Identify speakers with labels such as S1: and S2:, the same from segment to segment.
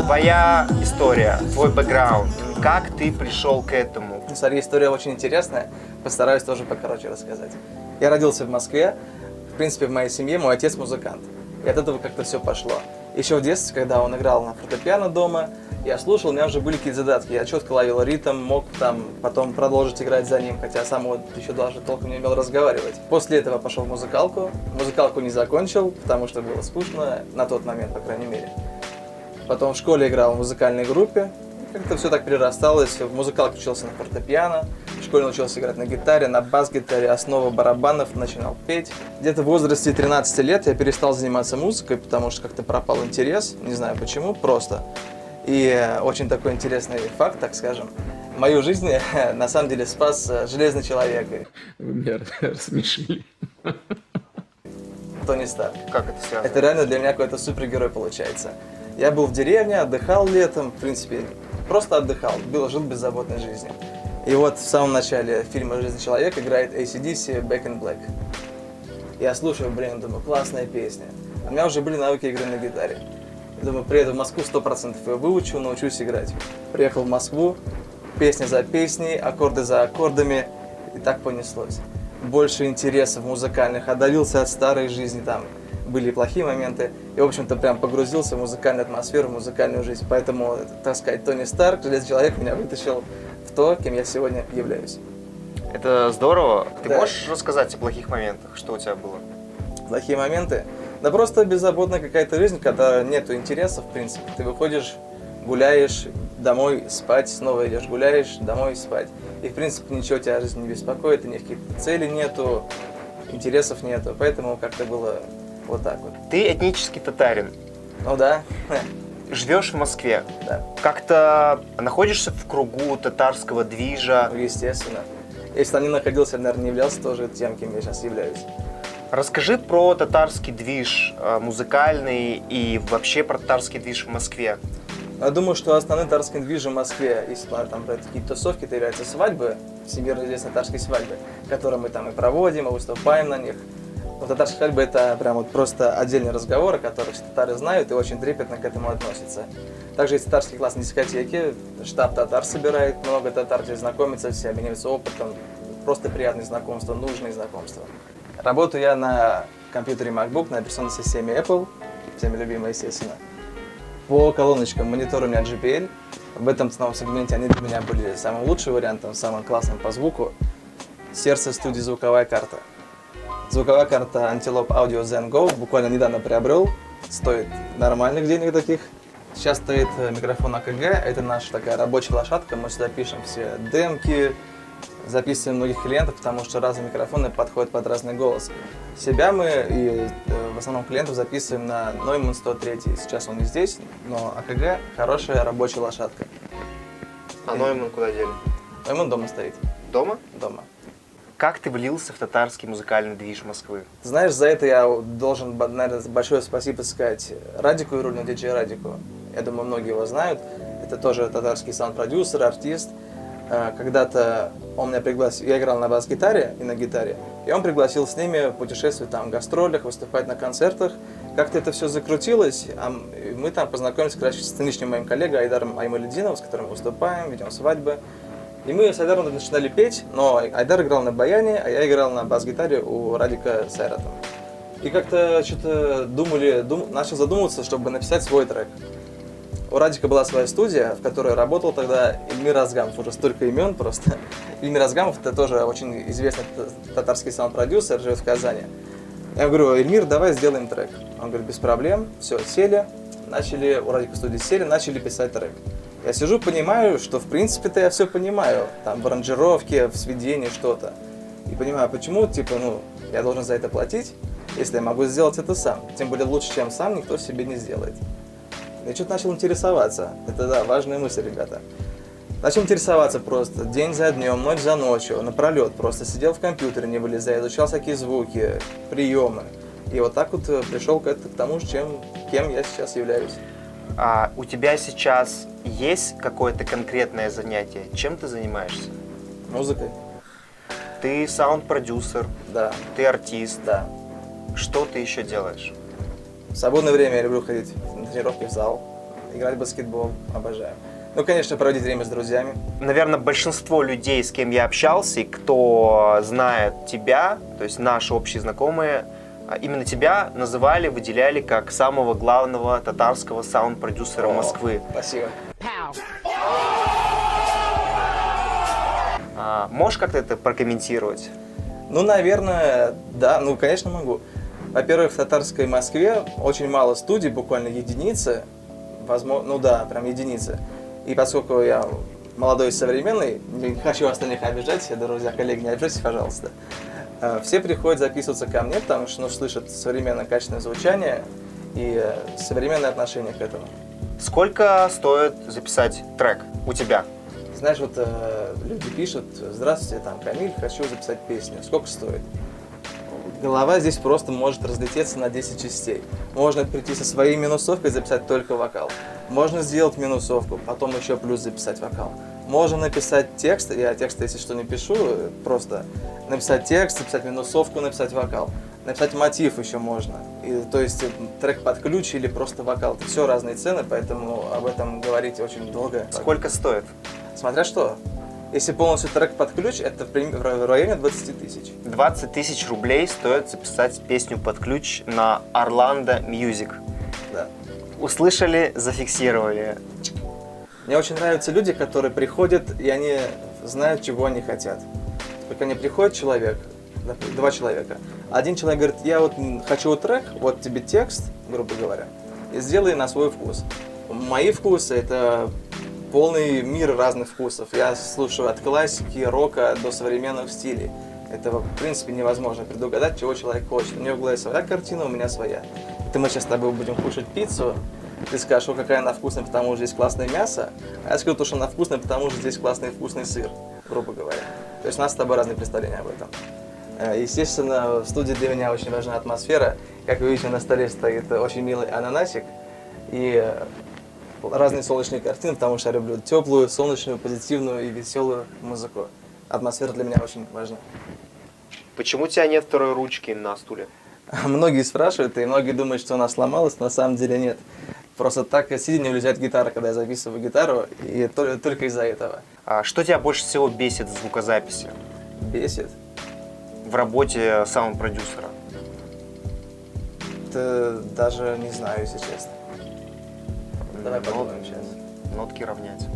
S1: Твоя история, твой бэкграунд, как ты пришел к этому?
S2: Смотри, история очень интересная, постараюсь тоже покороче рассказать. Я родился в Москве, в принципе, в моей семье мой отец музыкант. И от этого как-то все пошло. Еще в детстве, когда он играл на фортепиано дома, я слушал, у меня уже были какие-то задатки. Я четко ловил ритм, мог там потом продолжить играть за ним, хотя сам вот еще даже толком не умел разговаривать. После этого пошел в музыкалку. Музыкалку не закончил, потому что было скучно, на тот момент, по крайней мере. Потом в школе играл в музыкальной группе. Как-то все так перерасталось. В музыкалке учился на фортепиано, в школе научился играть на гитаре, на бас-гитаре, основы барабанов, начинал петь. Где-то в возрасте 13 лет я перестал заниматься музыкой, потому что как-то пропал интерес, не знаю почему, просто. И очень такой интересный факт, так скажем. Мою жизнь на самом деле спас железный человек.
S3: Вы меня рассмешили.
S2: Тони Старк.
S1: Как это связано?
S2: Это реально для меня какой-то супергерой получается. Я был в деревне, отдыхал летом, в принципе, просто отдыхал, жил беззаботной жизнью. И вот в самом начале фильма «Железный человек» играет AC/DC «Back in Black». Я слушаю, думаю, классная песня. У меня уже были навыки игры на гитаре. Думаю, приеду в Москву, 100% ее выучу, научусь играть. Приехал в Москву, песня за песней, аккорды за аккордами, и так понеслось. Больше интересов музыкальных, отдалился от старой жизни, там были и плохие моменты, и, в общем-то, прям погрузился в музыкальную атмосферу, в музыкальную жизнь. Поэтому, так сказать, Тони Старк, Железный человек, меня вытащил в то, кем я сегодня являюсь.
S1: Это здорово. Ты
S2: Да.
S1: можешь рассказать о плохих моментах, что у тебя было?
S2: Плохие моменты? Да просто беззаботная какая-то жизнь, когда нету интересов, в принципе. Ты выходишь, гуляешь, домой спать, снова идешь, гуляешь, домой спать. И, в принципе, ничего тебя жизнь не беспокоит, никаких целей нету, интересов нету. Поэтому как-то было вот так вот.
S1: Ты этнический татарин,
S2: Ну да,
S1: живешь в Москве.
S2: да,
S1: Как-то находишься в кругу татарского движа.
S2: ну, естественно. Если бы не находился, я, наверное, не являлся тоже тем, кем я сейчас являюсь.
S1: Расскажи про татарский движ музыкальный и вообще про татарский движ в Москве.
S2: Я думаю, что основным татарским движем в Москве, если там брать какие-то тусовки, это являются свадьбы, всемирно известные татарские свадьбы, которые мы там и проводим, и выступаем на них. Но татарские свадьбы это прям вот просто отдельный разговор, о котором все татары знают и очень трепетно к этому относятся. Также есть татарские классные дискотеки, штаб татар собирает много татар, где знакомятся все, обмениваются опытом, просто приятные знакомства, нужные знакомства. Работаю я на компьютере MacBook, на операционной системе Apple, всеми любимой, естественно. По колоночкам монитор у меня JBL. В этом ценовом сегменте они для меня были самым лучшим вариантом, самым классным по звуку. Сердце студии звуковая карта. Звуковая карта Antelope Audio Zen Go, буквально недавно приобрел, стоит нормальных денег таких. Сейчас стоит микрофон АКГ, это наша такая рабочая лошадка, мы сюда пишем все демки, записываем многих клиентов, потому что разные микрофоны подходят под разный голос. Себя мы и в основном клиентов записываем на Neumann 103, сейчас он не здесь, но АКГ хорошая рабочая лошадка.
S1: А Neumann куда дели?
S2: Neumann дома стоит,
S1: Дома?
S2: дома.
S1: Как ты влился в татарский музыкальный движ Москвы?
S2: Знаешь, за это я должен, наверное, большое спасибо сказать Радику Ирулину, диджей Радику. Я думаю, многие его знают. Это тоже татарский саунд-продюсер, артист. Когда-то он меня пригласил, я играл на бас-гитаре и на гитаре, и он пригласил с ними путешествовать там, в гастролях, выступать на концертах. Как-то это все закрутилось, и мы там познакомились, короче, с нынешним моим коллегой Айдаром Аймалединовым, с которым выступаем, ведем свадьбы. И мы с Айдаром начинали петь, но Айдар играл на баяне, а я играл на бас-гитаре у Радика Сайрата. И как-то что-то начал задумываться, чтобы написать свой трек. У Радика была своя студия, в которой работал тогда Ильмир Азгамов, уже столько имен просто. Ильмир Азгамов это тоже очень известный татарский саунд-продюсер, живет в Казани. Я говорю, Ильмир, давай сделаем трек. Он говорит, без проблем, все, сели, у Радика в студии сели, начали писать трек. Я сижу, понимаю, что в принципе-то я все понимаю, там в аранжировке, в сведении что-то. И понимаю, почему, я должен за это платить, если я могу сделать это сам. Тем более лучше, чем сам, никто себе не сделает. Я что-то начал интересоваться. Это, да, важная мысль, ребята. Начал интересоваться просто день за днем, ночь за ночью, напролет. Просто сидел в компьютере, не вылезая, изучал всякие звуки, приемы. И вот так вот пришел к тому, кем я сейчас являюсь.
S1: А у тебя сейчас есть какое-то конкретное занятие? Чем ты занимаешься?
S2: Музыкой?
S1: Ты саунд-продюсер,
S2: Да.
S1: ты артист.
S2: Да.
S1: Что ты еще делаешь?
S2: В свободное время я люблю ходить на тренировки в зал, играть в баскетбол, обожаю. Ну, конечно, проводить время с друзьями.
S1: Наверное, большинство людей, с кем я общался, и кто знает тебя, то есть наши общие знакомые, именно тебя называли, выделяли как самого главного татарского саунд-продюсера Москвы.
S2: Спасибо.
S1: Можешь как-то это прокомментировать?
S2: Ну, наверное, да, ну, конечно, могу. Во-первых, в татарской Москве очень мало студий, буквально единицы. Возможно, ну да, прям единицы. И поскольку я молодой и современный, не хочу остальных обижать, друзья, коллеги, не обижайтесь, пожалуйста. Все приходят записываться ко мне, потому что слышат современное качественное звучание и современное отношение к этому.
S1: Сколько стоит записать трек у тебя?
S2: Знаешь, вот люди пишут: здравствуйте, там, Камиль, хочу записать песню. Сколько стоит? Голова здесь просто может разлететься на 10 частей. Можно прийти со своей минусовкой и записать только вокал. Можно сделать минусовку, потом еще плюс записать вокал. Можно написать текст, я текст, если что, не пишу, просто написать текст, написать минусовку, написать вокал. Написать мотив еще можно. И, то есть трек под ключ или просто вокал. Это все разные цены, поэтому об этом говорить очень долго.
S1: Сколько стоит?
S2: Смотря что. Если полностью трек под ключ, это в районе 20 тысяч.
S1: 20 тысяч рублей стоит записать песню под ключ на Orlando Music.
S2: Да.
S1: Услышали, зафиксировали.
S2: Мне очень нравятся люди, которые приходят, и они знают, чего они хотят. Только не приходит человек, два человека. Один человек говорит: я вот хочу вот трек, вот тебе текст, грубо говоря, и сделай на свой вкус. Мои вкусы — это полный мир разных вкусов. Я слушаю от классики, рока до современных стилей. Это, в принципе, невозможно предугадать, чего человек хочет. У него в голове своя картина, у меня своя. Это мы сейчас с тобой будем кушать пиццу. Ты скажешь: о, какая она вкусная, потому что здесь классное мясо. А я скажу, что она вкусная, потому что здесь классный вкусный сыр, грубо говоря. То есть у нас с тобой разные представления об этом. Естественно, в студии для меня очень важна атмосфера. Как вы видите, на столе стоит очень милый ананасик и разные солнечные картины, потому что я люблю теплую, солнечную, позитивную и веселую музыку. Атмосфера для меня очень важна.
S1: Почему у тебя нет второй ручки на стуле?
S2: Многие спрашивают, и многие думают, что она сломалась, но на самом деле нет. Просто так сидя не влезает гитара, когда я записываю гитару, и только из-за этого.
S1: Что тебя больше всего бесит в звукозаписи?
S2: Бесит.
S1: В работе саунд-продюсера?
S2: Это даже не знаю, если честно. Давай подумаем сейчас.
S1: Нотки равнять.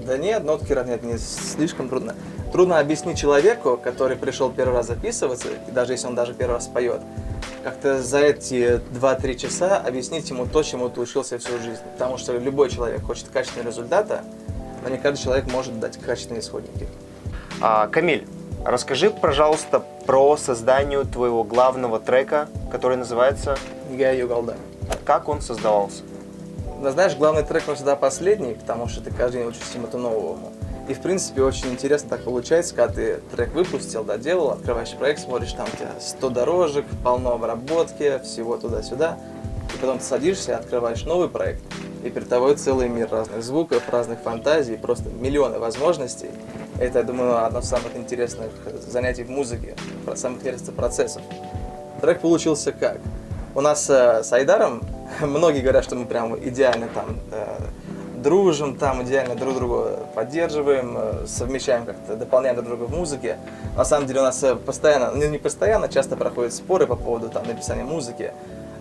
S2: Да нет, нотки равнять не слишком трудно. Трудно объяснить человеку, который пришел первый раз записываться, и даже если он даже первый раз поет, как-то за эти 2-3 часа объяснить ему то, чему ты учился всю жизнь. Потому что любой человек хочет качественного результата, но не каждый человек может дать качественные исходники.
S1: Камиль, расскажи, пожалуйста, про создание твоего главного трека, который называется
S2: Нигая Югалда.
S1: «Как он создавался».
S2: Но знаешь, главный трек он всегда последний, потому что ты каждый день учишься чему-то новому. И в принципе очень интересно так получается, когда ты трек выпустил, доделал, открываешь проект, смотришь, там у тебя 100 дорожек, полно обработки, всего туда-сюда. И потом ты садишься, открываешь новый проект, и перед тобой целый мир разных звуков, разных фантазий, просто миллионы возможностей. Это, я думаю, одно из самых интересных занятий в музыке, самых интересных процессов. Трек получился как? У нас с Айдаром многие говорят, что мы прям идеально там дружим, там идеально друг друга поддерживаем, совмещаем как-то, дополняем друг друга в музыке. На самом деле у нас постоянно, не постоянно, часто проходят споры по поводу там написания музыки.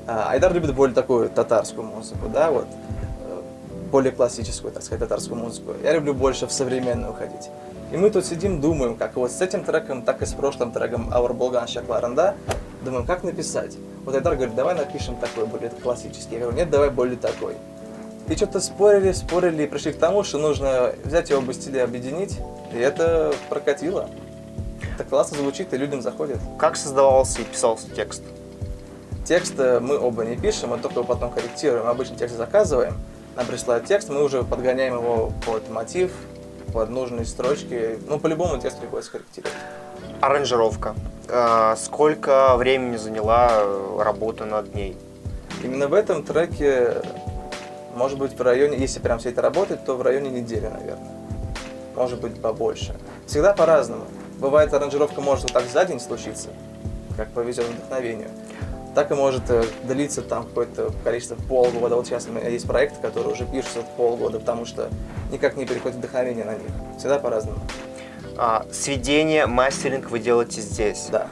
S2: Айдар любит более такую татарскую музыку, да, вот, более классическую, так сказать, татарскую музыку. Я люблю больше в современную уходить. И мы тут сидим, думаем, как вот с этим треком, так и с прошлым треком «Аур Болган Шакларанда», думаем, как написать. Вот Айдар говорит: давай напишем такой, более классический. Я говорю: нет, давай более такой. И что-то спорили, и пришли к тому, что нужно взять и оба стиля объединить, и это прокатило. Это классно звучит, и людям заходит.
S1: Как создавался и писался текст?
S2: Текст мы оба не пишем, мы только его потом корректируем. Обычно текст заказываем, нам присылают текст, мы уже подгоняем его под мотив, под нужные строчки. Ну, по-любому текст приходится корректировать.
S1: Аранжировка. Сколько времени заняла работа над ней?
S2: Именно в этом треке, может быть, в районе, если прям все это работает, то в районе недели, наверное. Может быть, побольше. Всегда по-разному. Бывает, аранжировка может вот так за день случиться, как повезет вдохновению. так и может длиться там какое-то количество полгода. Вот сейчас у меня есть проекты, которые уже пишутся полгода, потому что никак не переходит вдохновение на них. Всегда по-разному.
S1: Сведение, мастеринг вы делаете здесь.
S2: Да.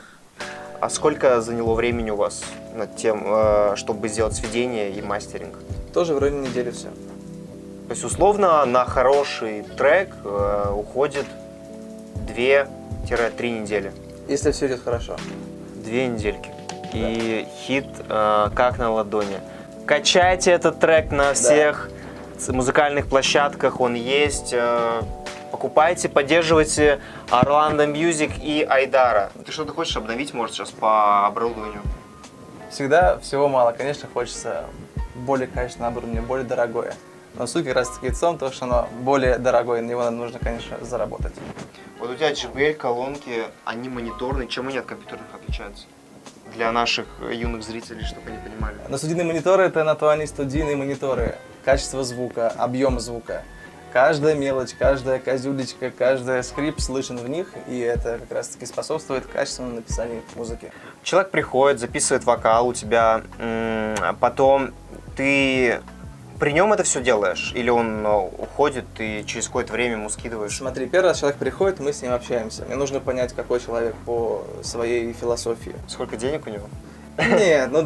S1: А сколько заняло времени у вас над тем, чтобы сделать сведение и мастеринг?
S2: Тоже в районе недели все.
S1: То есть, условно, на хороший трек уходит 2-3 недели.
S2: Если все идет хорошо.
S1: 2 недельки. И хит как на ладони. Качайте этот трек на всех музыкальных площадках, он есть. Покупайте, поддерживайте Орландо Мьюзик и Айдара. Ты что-то хочешь обновить, может, сейчас по оборудованию?
S2: Всегда всего мало. Конечно, хочется более качественное оборудование, более дорогое. Но суть как раз таки в том, что оно более дорогое, на него нужно, конечно, заработать.
S1: Вот у тебя JBL колонки, они мониторные, чем они от компьютерных отличаются? Для наших юных зрителей, чтобы они понимали.
S2: Но студийные мониторы — это на то они студийные мониторы. Качество звука, объем звука. Каждая мелочь, каждая козюлечка, каждый скрип слышен в них, и это как раз таки способствует качественному написанию музыки.
S1: Человек приходит, записывает вокал у тебя, потом ты при нем это все делаешь? Или он уходит и через какое-то время ему скидываешь?
S2: Смотри, первый раз человек приходит, мы с ним общаемся. Мне нужно понять, какой человек по своей философии.
S1: Сколько денег у него?
S2: Нет, ну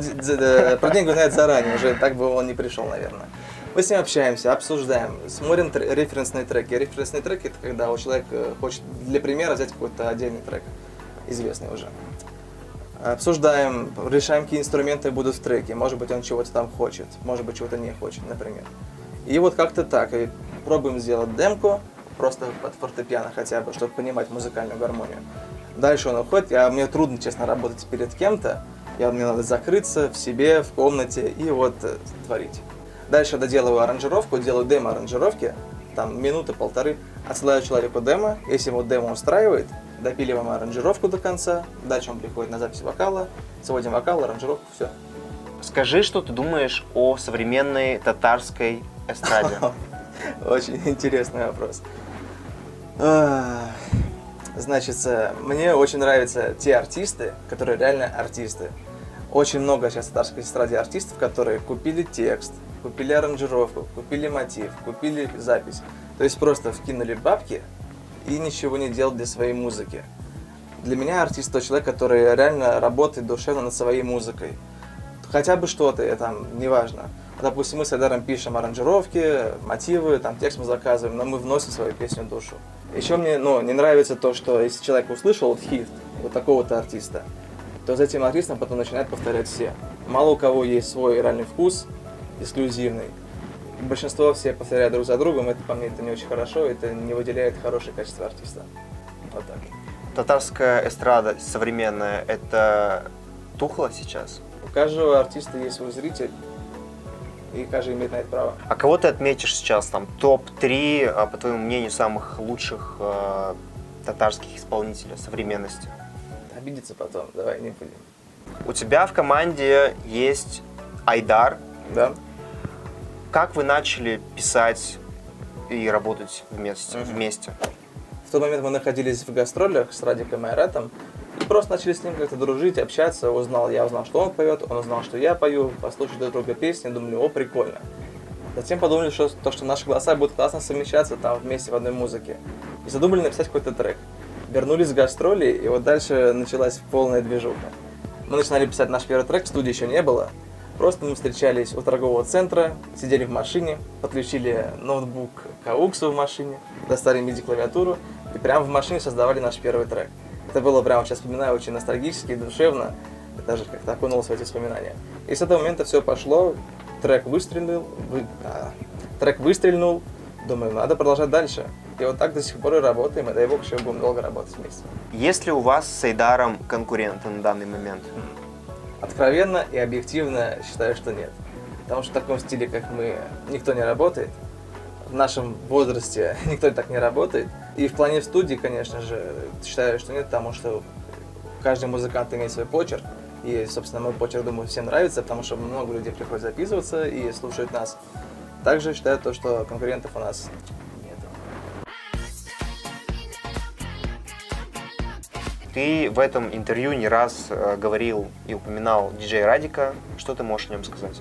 S2: про деньги знает заранее, уже так бы он не пришел, наверное. Мы с ним общаемся, обсуждаем, смотрим референсные треки. Референсные треки — это когда у человека хочет для примера взять какой-то отдельный трек, известный уже. Обсуждаем, решаем, какие инструменты будут в треке. Может быть, он чего-то там хочет, может быть, чего-то не хочет, например. И вот как-то так. И пробуем сделать демку, просто под фортепиано хотя бы, чтобы понимать музыкальную гармонию. Дальше он уходит. Мне трудно, честно, работать перед кем-то. Мне надо закрыться в себе, в комнате и вот творить. Дальше доделываю аранжировку, делаю демо-аранжировки, там минуты-полторы, отсылаю человеку демо, если его демо устраивает, допиливаем аранжировку до конца, дальше он приходит на запись вокала, сводим вокал, аранжировку, все.
S1: Скажи, что ты думаешь о современной татарской эстраде?
S2: Очень интересный вопрос. Значит, мне очень нравятся те артисты, которые реально артисты. Очень много сейчас в татарской эстраде артистов, которые купили текст, купили аранжировку, купили мотив, купили запись. То есть просто вкинули бабки и ничего не делают для своей музыки. Для меня артист тот человек, который реально работает душевно над своей музыкой. Хотя бы что-то, там, неважно. Допустим, мы с Айдаром пишем аранжировки, мотивы, там, текст мы заказываем, но мы вносим свою песню в душу. Еще мне не нравится то, что если человек услышал вот хит вот такого-то артиста, то за этим артистом потом начинают повторять все. Мало у кого есть свой реальный вкус, эксклюзивный. Большинство все повторяют друг за другом, это по мне это не очень хорошо, это не выделяет хорошее качество артиста. Вот так.
S1: Татарская эстрада современная, это тухло сейчас?
S2: У каждого артиста есть свой зритель, и каждый имеет на это право.
S1: А кого ты отметишь сейчас, там, топ-3, по твоему мнению, самых лучших татарских исполнителей современности?
S2: Обидеться потом, давай не будем.
S1: У тебя в команде есть Айдар.
S2: Да?
S1: Как вы начали писать и работать вместе?
S2: В тот момент мы находились в гастролях с Радиком и Айратом, и просто начали с ним как-то дружить, общаться. Я узнал, что он поет, он узнал, что я пою, послушали друг друга песни, думали, о, прикольно. Затем подумали, что наши голоса будут классно совмещаться там вместе в одной музыке. И задумали написать какой-то трек. Вернулись с гастролей, и вот дальше началась полная движуха. Мы начинали писать наш первый трек, студии еще не было. Просто мы встречались у торгового центра, сидели в машине, подключили ноутбук к AUX в машине, достали MIDI-клавиатуру и прямо в машине создавали наш первый трек. Это было прямо, сейчас вспоминаю, очень ностальгически, душевно, даже как-то окунулся в эти воспоминания. И с этого момента все пошло, трек выстрелил, думаю, надо продолжать дальше. И вот так до сих пор и работаем, и дай бог, еще будем долго работать вместе.
S1: Есть ли у вас с Айдаром конкуренты на данный момент?
S2: Откровенно и объективно считаю, что нет. Потому что в таком стиле, как мы, никто не работает. В нашем возрасте никто так не работает. И в плане студии, конечно же, считаю, что нет, потому что каждый музыкант имеет свой почерк. И, собственно, мой почерк, думаю, всем нравится, потому что много людей приходят записываться и слушают нас. Также считаю то, что конкурентов у нас нет.
S1: Ты в этом интервью не раз говорил и упоминал диджея Радика. Что ты можешь о нем сказать?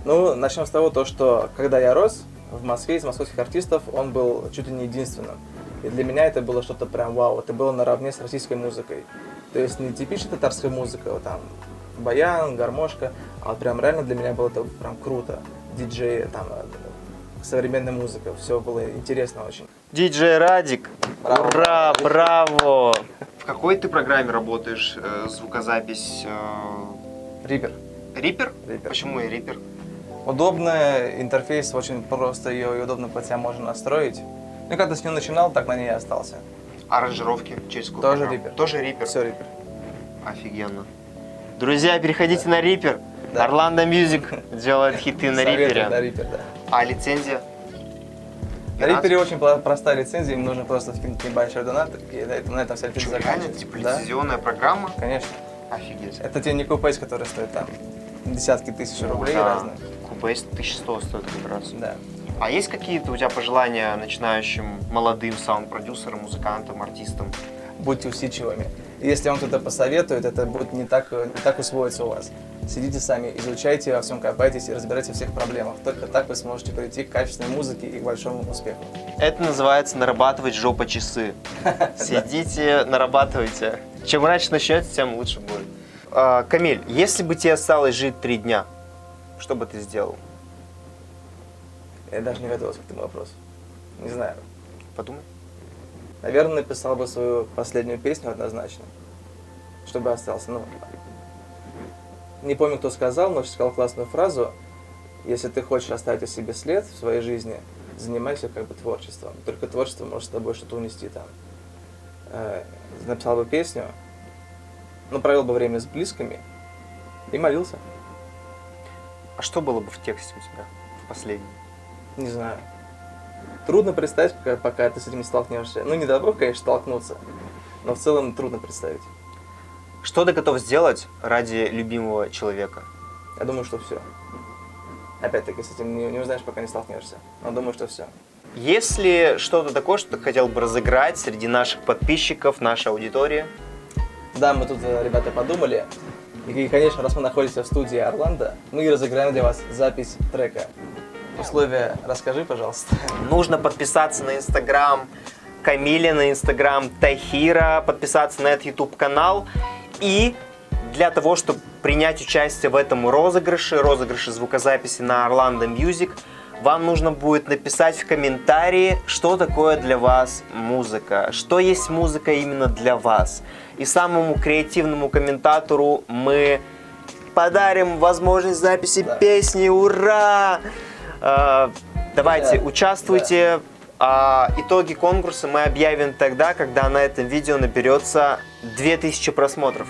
S2: Ну, начнем с того, что когда я рос в Москве, из московских артистов, он был чуть ли не единственным. И для меня это было что-то прям вау, это было наравне с российской музыкой. То есть не типичная татарская музыка, вот там баян, гармошка, а вот прям реально для меня было это прям круто. Диджей, там, современная музыка, все было интересно очень.
S1: Диджей Радик,
S2: Браво.
S1: ура, браво! В какой ты программе работаешь? Звукозапись?
S2: Рипер.
S1: Рипер?
S2: Рипер.
S1: Почему и Рипер?
S2: Удобный интерфейс, очень просто ее и удобно под себя можно настроить. Ну, когда с ним начинал, так на ней и остался.
S1: Аранжировки через какую
S2: Тоже
S1: программу?
S2: Рипер.
S1: Тоже Рипер?
S2: Все Рипер.
S1: Офигенно. Друзья, переходите на Рипер.
S2: Да.
S1: Орландо Мьюзик делает хиты на
S2: Советую,
S1: Рипере.
S2: Да, Рипер, да.
S1: А лицензия?
S2: На Рипере очень простая лицензия, им нужно просто вкинуть небольшой донат, и на этом вся лицензия
S1: Реально,
S2: заканчивается.
S1: типа
S2: Да,
S1: лицензионная программа?
S2: конечно.
S1: Офигеть.
S2: Это тебе не купейс, который стоит там десятки тысяч рублей
S1: Да.
S2: разные.
S1: Кубейс 1100 стоит как раз.
S2: Да.
S1: А есть какие-то у тебя пожелания начинающим молодым саунд-продюсерам, музыкантам, артистам?
S2: Будьте усидчивыми. Если вам кто-то посоветует, это будет не так усвоится у вас. Сидите сами, изучайте, во всем копайтесь и разбирайтесь во всех проблемах. Только так вы сможете прийти к качественной музыке и к большому успеху.
S1: Это называется нарабатывать жопа часы. Сидите, нарабатывайте. Чем раньше начнете, тем лучше будет. Камиль, если бы тебе осталось жить 3 дня, что бы ты сделал?
S2: Я даже не готовился к этому вопросу. Не знаю.
S1: Подумай.
S2: Наверное, написал бы свою последнюю песню однозначно, чтобы остался. Ну, не помню, кто сказал, но сказал классную фразу: если ты хочешь оставить о себе след в своей жизни, занимайся как бы творчеством. Только творчество может с тобой что-то унести там. Написал бы песню, ну, провел бы время с близкими и молился.
S1: А что было бы в тексте у тебя в последнем?
S2: Не знаю. Трудно представить, пока ты с этим не столкнешься. Ну, не дай бог, конечно, столкнуться, но в целом трудно представить.
S1: Что ты готов сделать ради любимого человека?
S2: Я думаю, что все. Опять-таки, с этим не узнаешь, пока не столкнешься. Но думаю, что все.
S1: Есть ли что-то такое, что ты хотел бы разыграть среди наших подписчиков, нашей аудитории?
S2: Да, мы тут, ребята, подумали. И, конечно, раз мы находимся в студии Орландо, мы и разыграем для вас запись трека. Условия расскажи, пожалуйста.
S1: Нужно подписаться на Инстаграм Камиля, на Инстаграм Тахира, подписаться на этот YouTube-канал. И для того, чтобы принять участие в этом розыгрыше звукозаписи на Орландо Мьюзик, вам нужно будет написать в комментарии, что такое для вас музыка, что есть музыка именно для вас. И самому креативному комментатору мы подарим возможность записи песни. Ура! Давайте, участвуйте. Итоги конкурса мы объявим тогда, когда на этом видео наберется 2000 просмотров.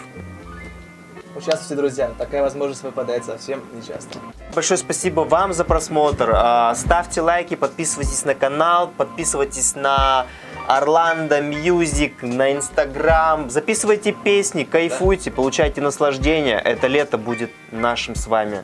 S2: Участвуйте, друзья. Такая возможность выпадает совсем нечасто.
S1: Большое спасибо вам за просмотр. Ставьте лайки, подписывайтесь на канал, подписывайтесь на Орландо Мьюзик, на Инстаграм. Записывайте песни, кайфуйте, получайте наслаждение. Это лето будет нашим с вами.